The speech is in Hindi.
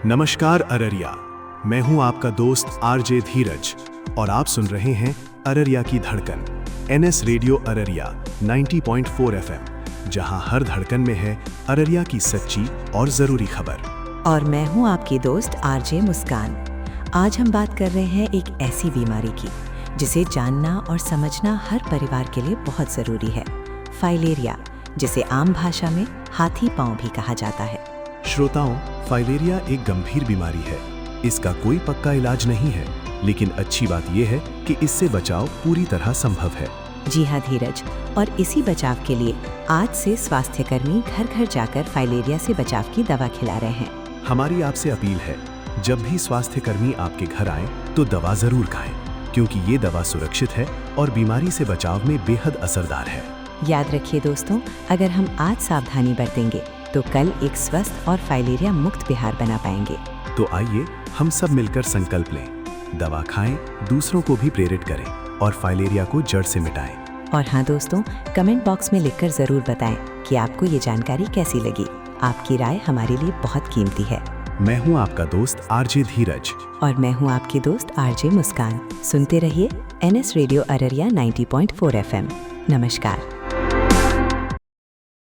नमस्कार अररिया, मैं हूं आपका दोस्त आरजे धीरज और आप सुन रहे हैं अररिया की धड़कन एनएस रेडियो अररिया 90.4 एफएम, जहां हर धड़कन में है अररिया की सच्ची और जरूरी खबर। और मैं हूं आपकी दोस्त आरजे मुस्कान। आज हम बात कर रहे हैं एक ऐसी बीमारी की जिसे जानना और समझना हर परिवार के लिए बहुत जरूरी है। फाइलेरिया, जिसे आम भाषा में हाथी पांव भी कहा जाता है। श्रोताओं, फाइलेरिया एक गंभीर बीमारी है। इसका कोई पक्का इलाज नहीं है, लेकिन अच्छी बात यह है कि इससे बचाव पूरी तरह संभव है। जी हाँ धीरज, और इसी बचाव के लिए आज से स्वास्थ्यकर्मी घर घर जाकर फाइलेरिया से बचाव की दवा खिला रहे हैं। हमारी आपसे अपील है, जब भी स्वास्थ्यकर्मी आपके घर आए तो दवा जरूर खाएं, क्योंकि ये दवा सुरक्षित है और बीमारी से बचाव में बेहद असरदार है। याद रखिए दोस्तों, अगर हम आज सावधानी बरतेंगे तो कल एक स्वस्थ और फाइलेरिया मुक्त बिहार बना पाएंगे। तो आइए हम सब मिलकर संकल्प लें, दवा खाएं, दूसरों को भी प्रेरित करें और फाइलेरिया को जड़ से मिटाएं। और हाँ दोस्तों, कमेंट बॉक्स में लिखकर जरूर बताएं कि आपको ये जानकारी कैसी लगी। आपकी राय हमारे लिए बहुत कीमती है। मैं हूँ आपका दोस्त आरजे धीरज और मैं हूँ आपकी दोस्त आरजे मुस्कान। सुनते रहिए एनएस रेडियो अररिया 90.4 एफएम। नमस्कार।